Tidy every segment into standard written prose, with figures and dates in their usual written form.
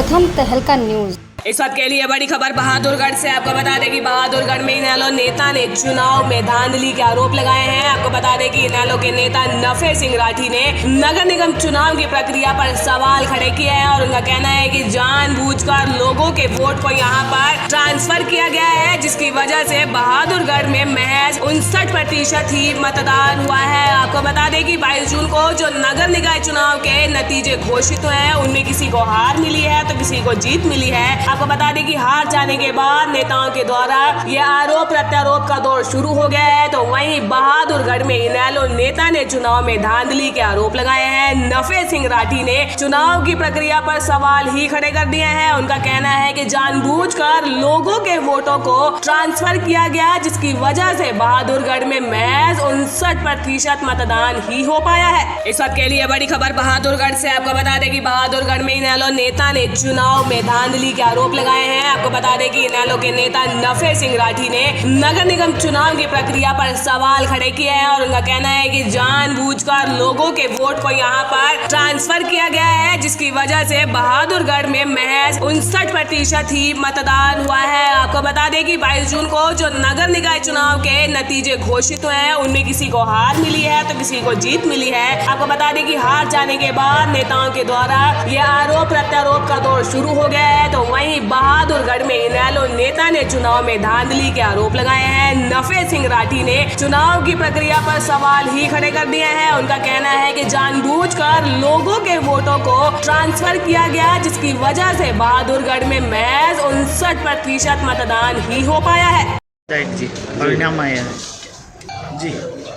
प्रथम तहलका न्यूज। इस वक्त के लिए बड़ी खबर बहादुरगढ़ से। आपको बता दें कि बहादुरगढ़ में इनेलो नेता ने चुनाव में धांधली के आरोप लगाए हैं। आपको बता दें कि इनेलो के नेता नफे सिंह राठी ने नगर निगम चुनाव की प्रक्रिया पर सवाल खड़े किए हैं और उनका कहना है कि जानबूझकर लोगों के वोट को यहां पर ट्रांसफर किया गया है, जिसकी वजह से बहादुरगढ़ में महज 59% ही मतदान हुआ है। आपको बता दें कि 22 जून को जो नगर निकाय चुनाव के नतीजे घोषित हुए हैं उनमें किसी को हार मिली है तो किसी को जीत मिली है। आपको बता दें कि हार जाने के बाद नेताओं के द्वारा ये आरोप प्रत्यारोप का दौर शुरू हो गया है। तो वहीं बहादुरगढ़ में इनेलो नेता ने चुनाव में धांधली के आरोप लगाए हैं। नफे सिंह राठी ने चुनाव की प्रक्रिया पर सवाल ही खड़े कर दिए हैं। उनका कहना है कि जानबूझकर लोगों के वोटों को ट्रांसफर किया गया, जिसकी वजह से बहादुरगढ़ में महज 59% मतदान ही हो पाया है। इस वक्त के लिए बड़ी खबर बहादुरगढ़ से। आपको बता दें कि बहादुरगढ़ में इनेलो नेता ने चुनाव में धांधली के आरोप लगाए हैं। आपको बता दें कि इनेलो के नेता नफे सिंह राठी ने नगर निगम चुनाव की प्रक्रिया पर सवाल खड़े किए हैं और उनका कहना है कि जानबूझकर लोगों के वोट को यहां पर ट्रांसफर किया गया है, जिसकी वजह से बहादुरगढ़ में महज 59% ही मतदान हुआ है। आपको बता दें कि 22 जून को जो नगर निकाय चुनाव के नतीजे घोषित हुए हैं उनमें किसी को हार मिली है तो किसी को जीत मिली है। आपको बता दें कि हार जाने के बाद नेताओं के द्वारा ये आरोप प्रत्यारोप का दौर शुरू हो गया है। तो वहीं बहादुरगढ़ में इनेलो नेता ने चुनाव में धांधली के आरोप लगाए हैं। नफे सिंह राठी ने चुनाव की प्रक्रिया पर सवाल ही खड़े कर दिए हैं। उनका कहना है कि जानबूझकर लोगों के वोटों को ट्रांसफर किया गया, जिसकी वजह से बहादुरगढ़ में महज 59% मतदान ही हो पाया है। जी परिणाम आया है। जी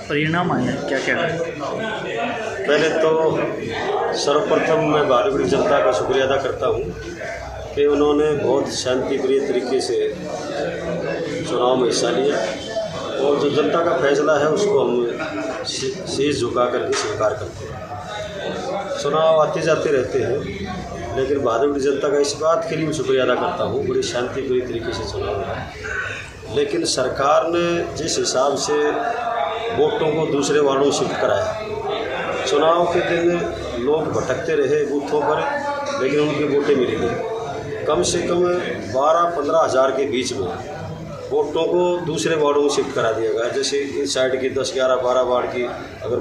परिणाम आया है, क्या क्या है? पहले तो सर्वप्रथम मैं बहादुरगढ़ जनता का शुक्रिया अदा करता हूँ कि उन्होंने बहुत शांतिप्रिय तरीके से चुनाव में हिस्सा लिया और जो जनता का फैसला है उसको हम शीश झुका करके स्वीकार करते हैं। चुनाव आते जाते रहते हैं, लेकिन बहादुरगढ़ जनता का इस बात के लिए शुक्रिया अदा करता हूँ, बड़ी शांतिप्रिय तरीके से चुनाव हुआ। लेकिन सरकार ने जिस हिसाब से वोटों को दूसरे वार्डों में शिफ्ट कराया, चुनाव के दिन लोग भटकते रहे बूथों पर, लेकिन उनकी वोटें मिली नहीं। कम से कम 12-15 हज़ार के बीच में वोटों को दूसरे वार्डों में शिफ्ट करा दिया गया। जैसे इस साइड की 10, 11, 12 वार्ड की अगर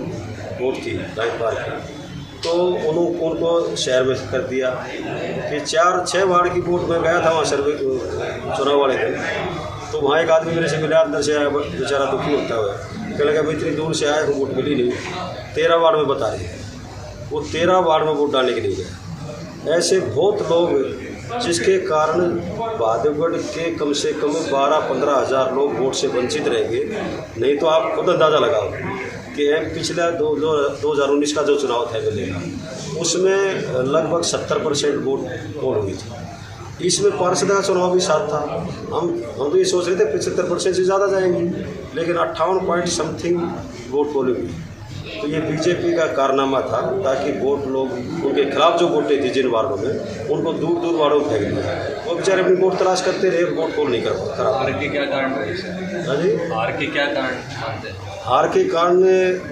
वोट थी लाइन पार की, तो उनको शहर में कर दिया। फिर 4-6 वार्ड की वोट में गया था वहाँ सर्वे चुनाव वाले दिन, तो वहाँ एक आदमी मेरे से मिला, अंदर से आया, बेचारा दुखी होता हुआ कहने लगा भाई इतनी दूर से आया तो वोट मिली नहीं। 13 वार्ड में बता रहे, वो 13 वार्ड में वोट डालने के लिए गया। ऐसे बहुत लोग, जिसके कारण बहादुरगढ़ के कम से कम 12-15 हज़ार लोग वोट से वंचित रहेंगे। नहीं तो आप खुद अंदाज़ा लगाओ कि पिछला 2019 का जो चुनाव था मिलेगा, उसमें लगभग 70% वोट पोल हुई थी। इसमें पार्षद का चुनाव भी साथ था। हम तो ये सोच रहे थे 75% से ज़्यादा जाएंगे, लेकिन 58 पॉइंट समथिंग वोट पोलिंग हुई। तो ये बीजेपी का कारनामा था, ताकि वोट लोग उनके खिलाफ जो वोटें थी जिन वार्डों में, उनको दूर दूर वार्डों में फेंक दिया। वो बेचारे अपनी वोट तलाश करते रहे, वोट पोल नहीं कर करा। हार के क्या कारण है? जी हार के क्या कारण मानते हैं? हार के कारण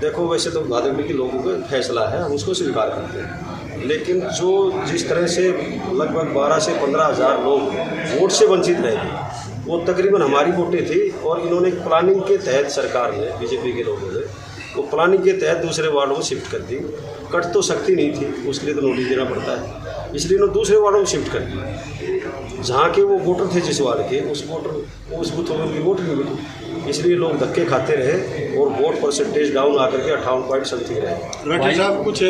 देखो, वैसे तो बहादुरगढ़ के लोगों का फैसला है, हम उसको स्वीकार करते हैं, लेकिन जो जिस तरह से लगभग 12 से 15 हज़ार लोग वोट से वंचित रह गए, वो तकरीबन हमारी वोटें थी। और इन्होंने प्लानिंग के तहत, सरकार ने, बीजेपी के लोगों ने वो प्लानिंग के तहत दूसरे वार्डों में शिफ्ट कर दी। कट तो सकती नहीं थी, उसके लिए तो नोटिस देना पड़ता है, इसलिए उन्होंने दूसरे वार्डों में शिफ्ट कर दिया। जहाँ के वो वोटर थे जिस वार्ड के, उस बूथों में भी वोट नहीं मिली, इसलिए लोग धक्के खाते रहे और वोट परसेंटेज डाउन आकर के 58 पॉइंट समथिंग रहे। राठी साहब, कुछ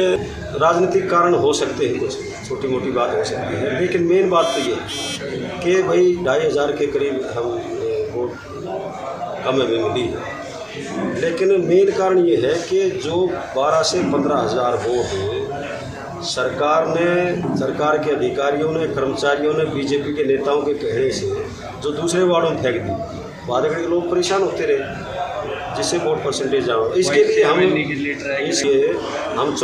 राजनीतिक कारण हो सकते हैं, कुछ छोटी मोटी बात हो सकती है, लेकिन मेन बात तो ये कि भाई 2,500 के करीब हम वोट कम हमें मिली है। लेकिन मेन कारण ये है कि जो 12 से 15 हज़ार वोट सरकार के अधिकारियों ने, कर्मचारियों ने, बीजेपी के नेताओं के कहने से जो दूसरे वार्डों में फेंक दी, बहादुरगढ़ के लोग परेशान होते रहे, जिससे वोट परसेंटेज डाउन। इसके लिए हम